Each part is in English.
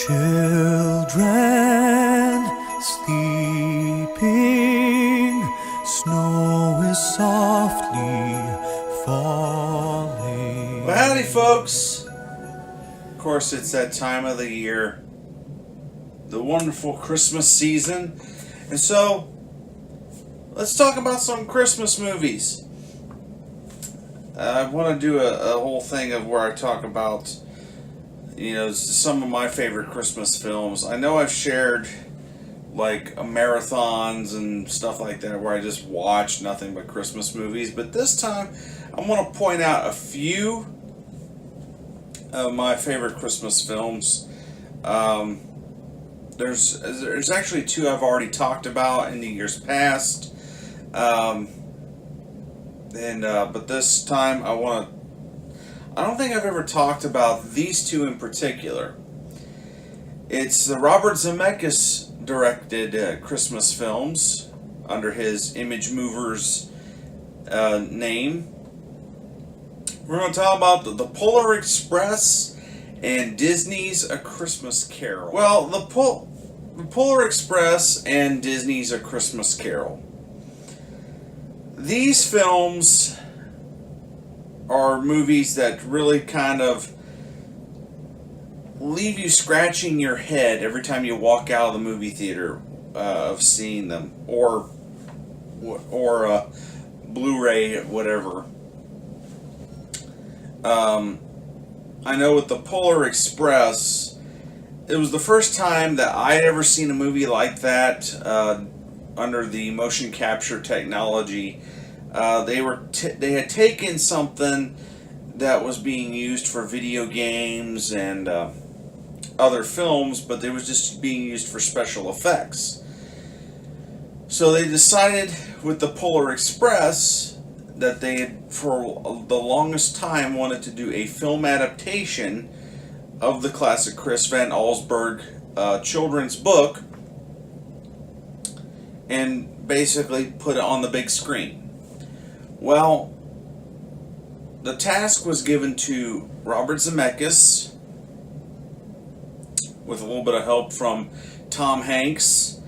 Children sleeping, snow is softly falling. Well, howdy, folks. Of course, it's that time of the year, the wonderful Christmas season. And so, let's talk about some Christmas movies. I want to do a whole thing of where I talk about, some of my favorite Christmas films. I know I've shared like marathons and stuff like that where I just watch nothing but Christmas movies, but this time I want to point out a few of my favorite Christmas films. There's actually two I've already talked about in the years past, but this time I don't think I've ever talked about these two in particular. It's the Robert Zemeckis directed Christmas films under his Image Movers name. We're going to talk about the Polar Express and Disney's A Christmas Carol. Well, the Polar Express and Disney's A Christmas Carol. These films are movies that really kind of leave you scratching your head every time you walk out of the movie theater of seeing them, or Blu-ray, whatever. I know with the Polar Express, it was the first time that I had ever seen a movie like that under the motion capture technology. They had taken something that was being used for video games and other films, but it was just being used for special effects. So they decided with the Polar Express that they had, for the longest time, wanted to do a film adaptation of the classic Chris Van Allsburg children's book and basically put it on the big screen. Well, the task was given to Robert Zemeckis with a little bit of help from Tom Hanks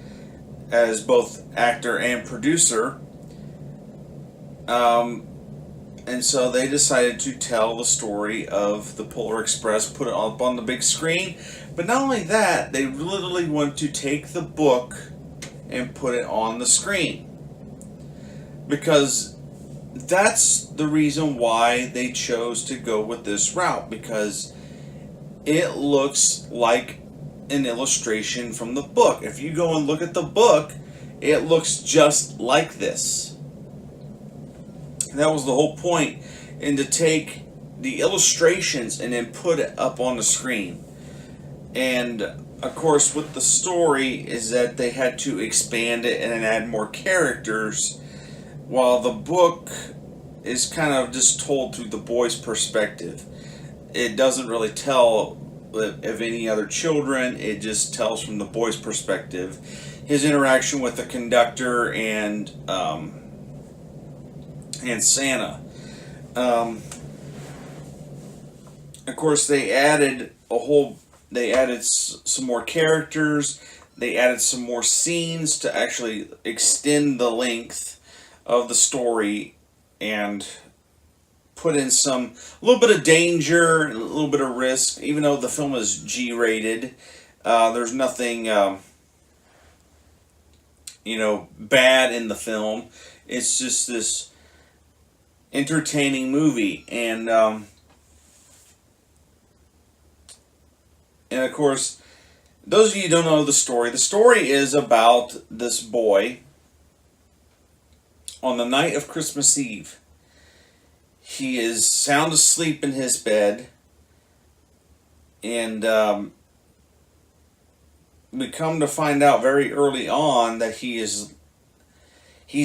as both actor and producer. And so they decided to tell the story of the Polar Express, put it up on the big screen. But not only that, they literally wanted to take the book and put it on the screen. Because that's the reason why they chose to go with this route, because it looks like an illustration from the book. If you go and look at the book, it looks just like this. That was the whole point, and to take the illustrations and then put it up on the screen. And of course, with the story is that they had to expand it and add more characters, while the book is kind of just told through the boy's perspective. It doesn't really tell of any other children, it just tells from the boy's perspective. His interaction with the conductor and Santa. Of course, they added some more characters, they added some more scenes to actually extend the length of the story and put in a little bit of danger, a little bit of risk. Even though the film is G-rated, there's nothing bad in the film. It's just this entertaining movie, and of course, those of you who don't know the story is about this boy on the night of Christmas Eve. He is sound asleep in his bed, and we come to find out very early on that he's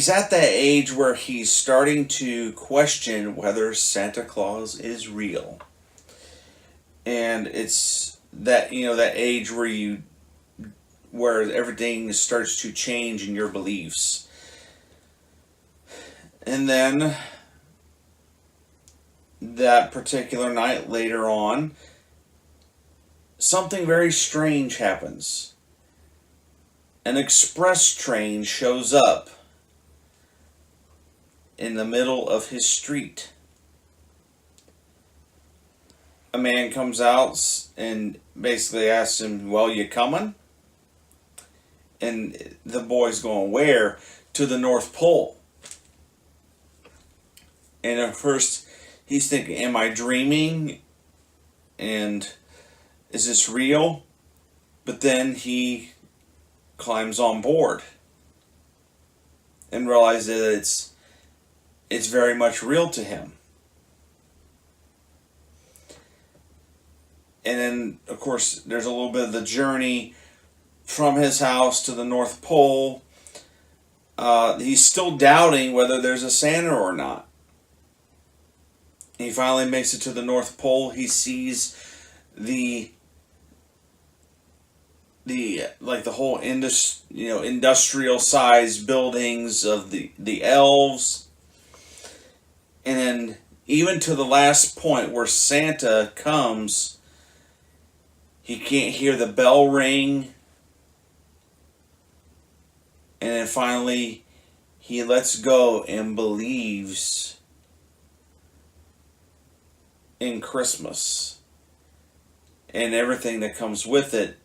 at that age where he's starting to question whether Santa Claus is real. And it's that age where everything starts to change in your beliefs. And then that particular night later on, something very strange happens. An express train shows up in the middle of his street. A man comes out and basically asks him, "Well, you coming?" And the boy's going, "Where?" "To the North Pole." And at first he's thinking, am I dreaming? And is this real? But then he climbs on board and realizes that it's very much real to him. And then, of course, there's a little bit of the journey from his house to the North Pole. He's still doubting whether there's a Santa or not. He finally makes it to the North Pole. He sees the whole industrial sized buildings of the elves. And then even to the last point where Santa comes, he can't hear the bell ring. And then finally, he lets go and believes in Christmas and everything that comes with it.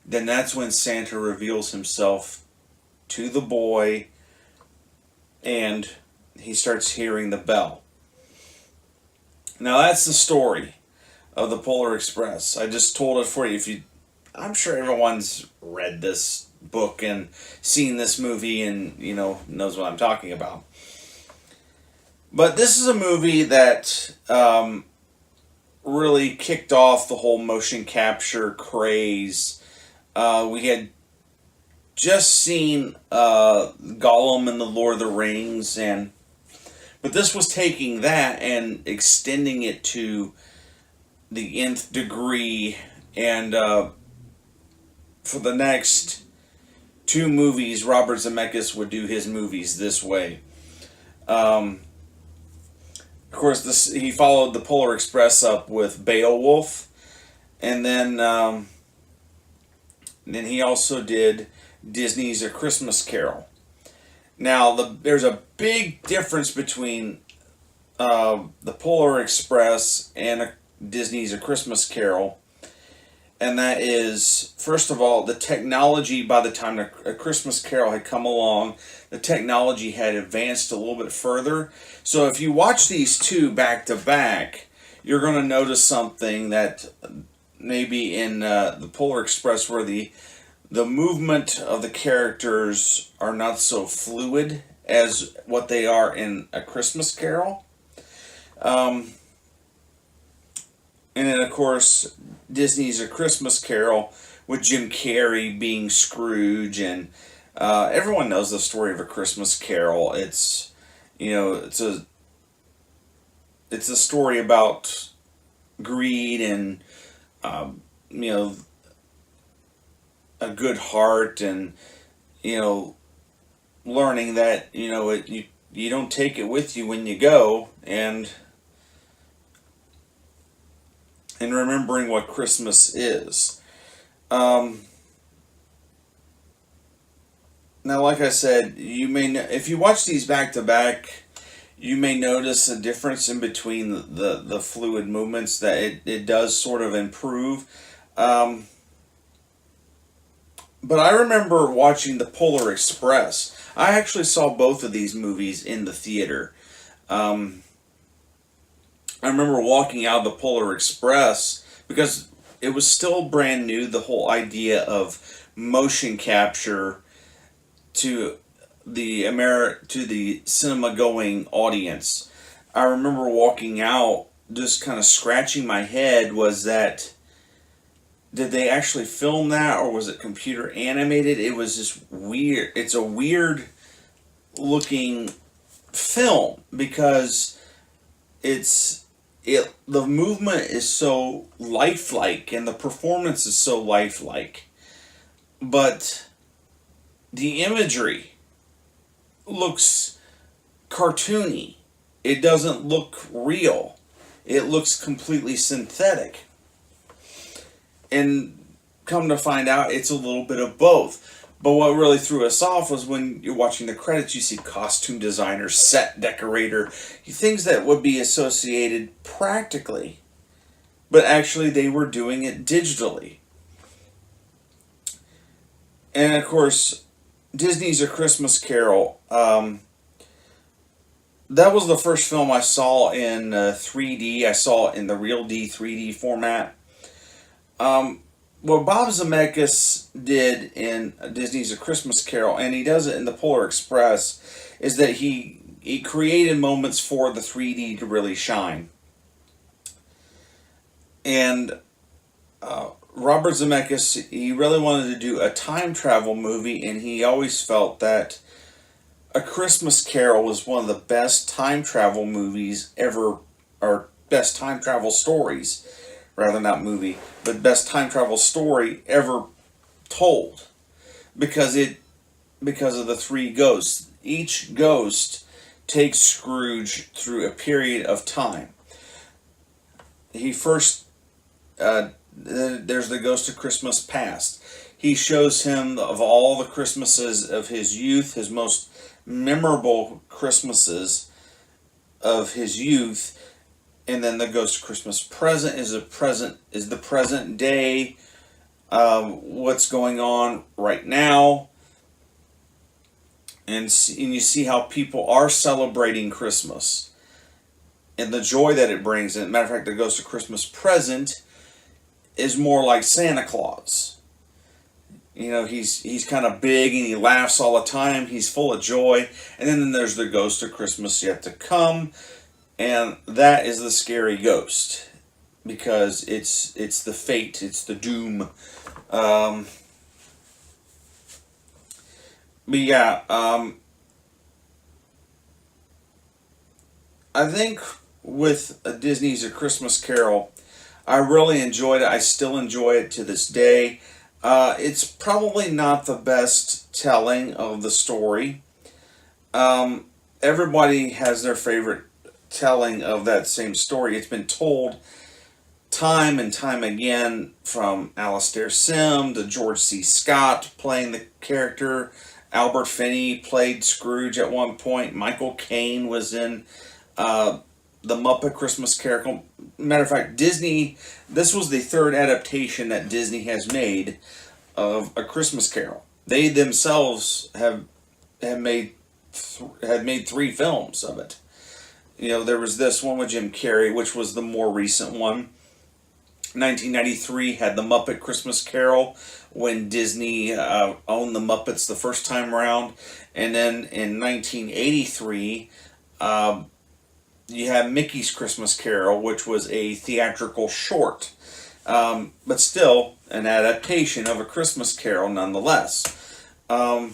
Then that's when Santa reveals himself to the boy and he starts hearing the bell. Now that's the story of the Polar Express. I just told it for you. I'm sure everyone's read this book and seen this movie and knows what I'm talking about. But this is a movie that really kicked off the whole motion capture craze. We had just seen Gollum in the Lord of the Rings, but this was taking that and extending it to the nth degree. And for the next 2 movies, Robert Zemeckis would do his movies this way. Of course, he followed the Polar Express up with Beowulf, and then he also did Disney's A Christmas Carol. Now, there's a big difference between the Polar Express and Disney's A Christmas Carol, and that is, first of all, the technology. By the time A Christmas Carol had come along, the technology had advanced a little bit further. So if you watch these two back to back, you're going to notice something that maybe in the Polar Express, where the movement of the characters are not so fluid as what they are in A Christmas Carol. And then, of course, Disney's A Christmas Carol with Jim Carrey being Scrooge, and everyone knows the story of A Christmas Carol. It's a story about greed and a good heart, and learning that you don't take it with you when you go, and remembering what Christmas is. Now, like I said, if you watch these back to back, you may notice a difference in between the fluid movements, that it does sort of improve. But I remember watching the Polar Express. I actually saw both of these movies in the theater. I remember walking out of the Polar Express because it was still brand new, the whole idea of motion capture to the cinema going audience. I remember walking out just kind of scratching my head, did they actually film that, or was it computer animated? It was just weird. It's a weird looking film because the movement is so lifelike and the performance is so lifelike, but the imagery looks cartoony. It doesn't look real. It looks completely synthetic. And come to find out, it's a little bit of both. But what really threw us off was when you're watching the credits, you see costume designer, set decorator, things that would be associated practically, but actually they were doing it digitally. And of course, Disney's A Christmas Carol. That was the first film I saw in 3D. I saw it in the Real D 3D format. What Bob Zemeckis did in Disney's A Christmas Carol, and he does it in the Polar Express, is that he created moments for the 3D to really shine. And Robert Zemeckis, he really wanted to do a time travel movie, and he always felt that A Christmas Carol was one of the best time travel movies ever, or best time travel stories, rather not movie, but best time travel story ever told, because of the three ghosts. Each ghost takes Scrooge through a period of time. He first there's the ghost of Christmas past. He shows him of all the Christmases of his youth, his most memorable Christmases of his youth, and then the ghost of Christmas present is the present day, what's going on right now, and you see how people are celebrating Christmas and the joy that it brings. And matter of fact, the ghost of Christmas present is more like Santa Claus. You know, he's kind of big and he laughs all the time. He's full of joy. And then there's the ghost of Christmas yet to come, and that is the scary ghost, because it's the fate, it's the doom. But yeah, I think with Disney's A Christmas Carol, I really enjoyed it. I still enjoy it to this day. It's probably not the best telling of the story. Everybody has their favorite telling of that same story. It's been told time and time again, from Alastair Sim to George C. Scott playing the character. Albert Finney played Scrooge at one point. Michael Caine was in the Muppet Christmas Carol. Matter of fact, Disney, this was the third adaptation that Disney has made of A Christmas Carol. They themselves had made 3 films of it. You know, there was this one with Jim Carrey, which was the more recent one. 1993 had the Muppet Christmas Carol, when Disney owned the Muppets the first time around. And then in 1983, you have Mickey's Christmas Carol, which was a theatrical short, but still an adaptation of A Christmas Carol nonetheless. I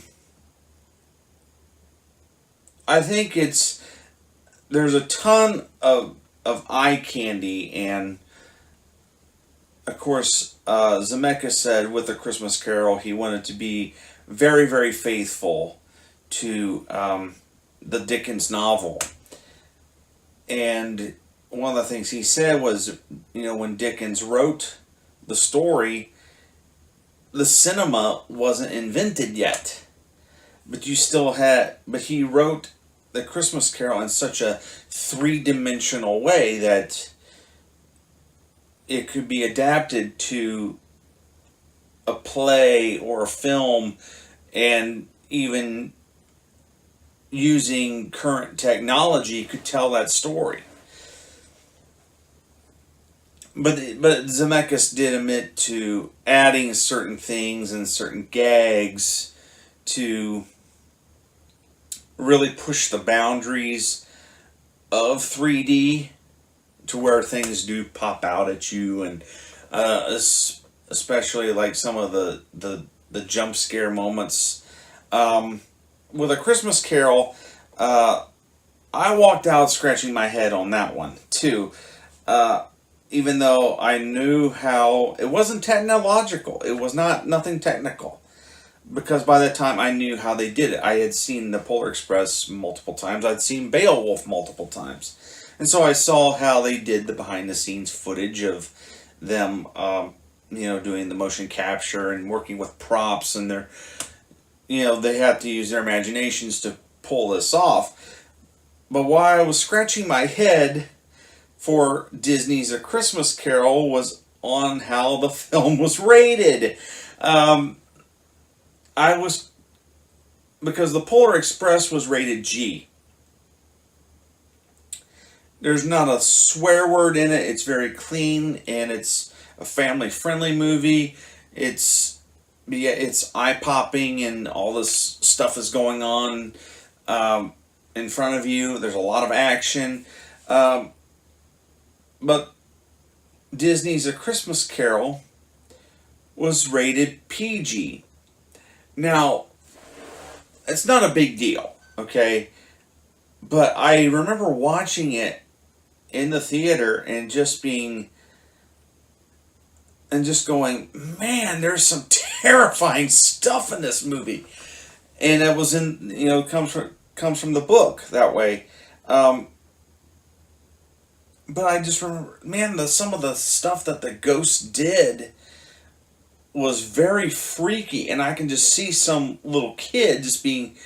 think there's a ton of eye candy, and of course Zemeckis said with A Christmas Carol he wanted to be very, very faithful to the Dickens novel. And one of the things he said was, you know, when Dickens wrote the story, the cinema wasn't invented yet. But he wrote The Christmas Carol in such a 3-dimensional way that it could be adapted to a play or a film, and even using current technology could tell that story. But Zemeckis did admit to adding certain things and certain gags to really push the boundaries of 3D to where things do pop out at you, and especially like some of the jump scare moments. With A Christmas Carol, I walked out scratching my head on that one too. Even though I knew how it wasn't technological, it was nothing technical, because by that time I knew how they did it. I had seen the Polar Express multiple times. I'd seen Beowulf multiple times, and so I saw how they did the behind the scenes footage of them doing the motion capture and working with props, and they had to use their imaginations to pull this off. But while I was scratching my head for Disney's A Christmas Carol was on how the film was rated. Because the Polar Express was rated G. There's not a swear word in it. It's very clean, and it's a family-friendly movie. It's eye-popping, and all this stuff is going on in front of you. There's a lot of action. But Disney's A Christmas Carol was rated PG. Now, it's not a big deal, okay? But I remember watching it in the theater and just going, man, there's some terrifying stuff in this movie. And it was comes from the book that way. But I just remember, man, some of the stuff that the ghost did was very freaky, and I can just see some little kid just being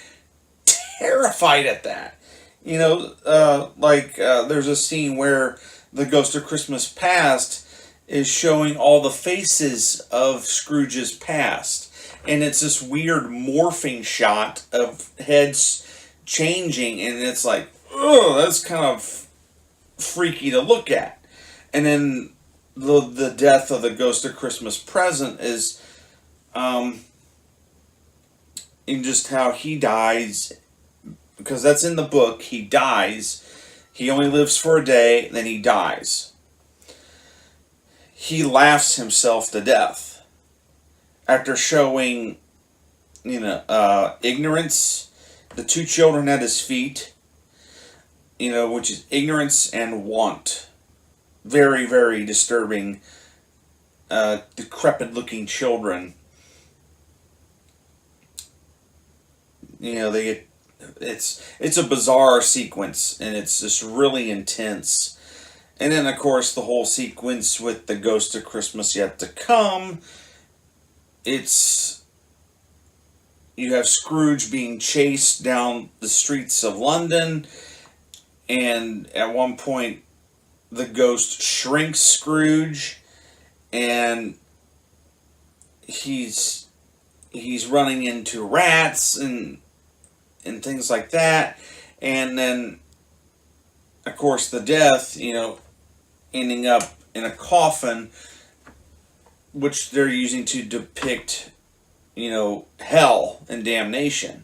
terrified at that. There's a scene where the Ghost of Christmas Past is showing all the faces of Scrooge's past, and it's this weird morphing shot of heads changing, and it's like, oh, that's kind of freaky to look at. And then the death of the Ghost of Christmas Present is in just how he dies, because that's in the book. He dies. He only lives for a day, then he dies. He laughs himself to death after showing, ignorance. The two children at his feet, which is ignorance and want. Very, very disturbing, decrepit-looking children. It's a bizarre sequence, and it's just really intense. And then, of course, the whole sequence with the Ghost of Christmas Yet to Come. You have Scrooge being chased down the streets of London, and at one point, the ghost shrinks Scrooge, and he's running into rats and things like that. And then, of course, the death, ending up in a coffin, which they're using to depict, hell and damnation.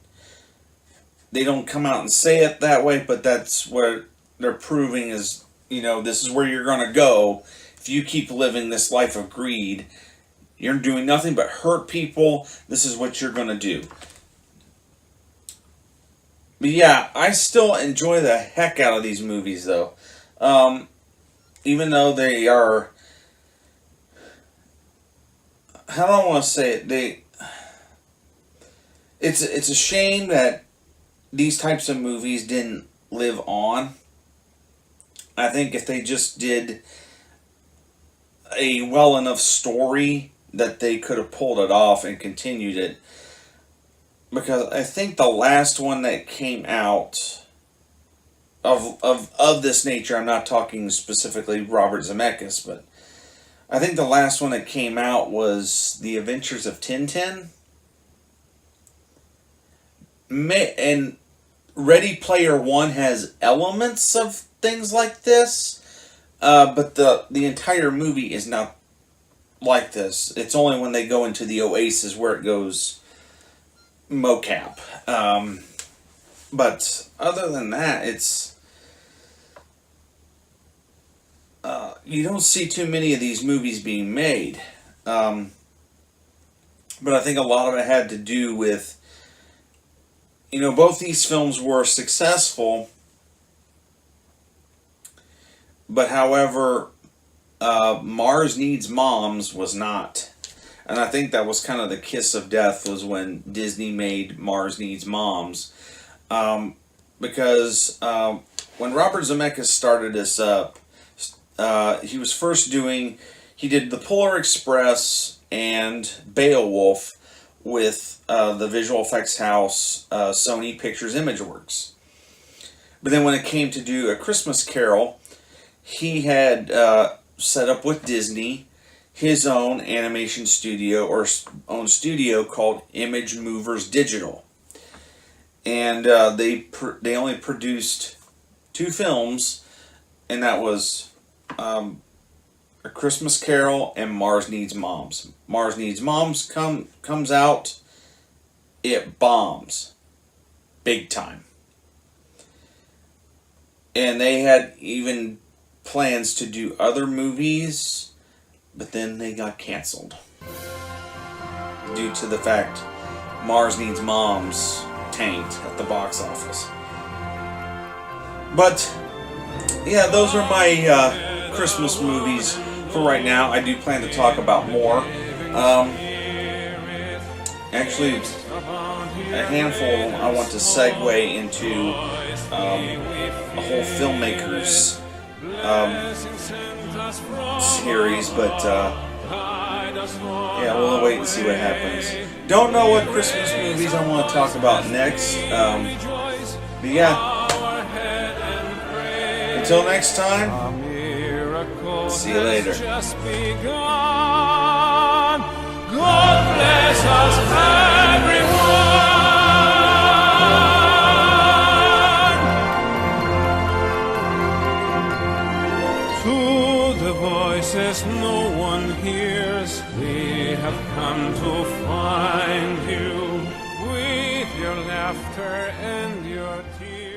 They don't come out and say it that way, but that's what they're proving is, this is where you're going to go if you keep living this life of greed. You're doing nothing but hurt people. This is what you're going to do. But yeah, I still enjoy the heck out of these movies, though. Even though they are... How do I want to say it? It's a shame that these types of movies didn't live on. I think if they just did a well enough story that they could have pulled it off and continued it. Because I think the last one that came out of this nature, I'm not talking specifically Robert Zemeckis, but I think the last one that came out was The Adventures of Tintin. And Ready Player One has elements of things like this, but the entire movie is not like this. It's only when they go into the oasis where it goes mocap. But other than that, it's you don't see too many of these movies being made. But I think a lot of it had to do with, both these films were successful, but however, Mars Needs Moms was not. And I think that was kind of the kiss of death, was when Disney made Mars Needs Moms. Because when Robert Zemeckis started this up, he he did The Polar Express and Beowulf with the visual effects house Sony Pictures Imageworks. But then when it came to do A Christmas Carol, he had set up with Disney his own animation studio or own studio called Image Movers Digital. And they only produced 2 films, and that was A Christmas Carol and Mars Needs Moms. Mars Needs Moms comes out, it bombs. Big time. And they had even plans to do other movies, but then they got canceled. Due to the fact Mars Needs Moms tanked at the box office. But, yeah, those are my Christmas movies for right now. I do plan to talk about more. Actually, a handful of them I want to segue into a whole filmmakers series, but yeah, we'll wait and see what happens. Don't know what Christmas movies I want to talk about next, but yeah, until next time, see you later. God bless us, everyone. To the voices no one hears, we have come to find you with your laughter and your tears.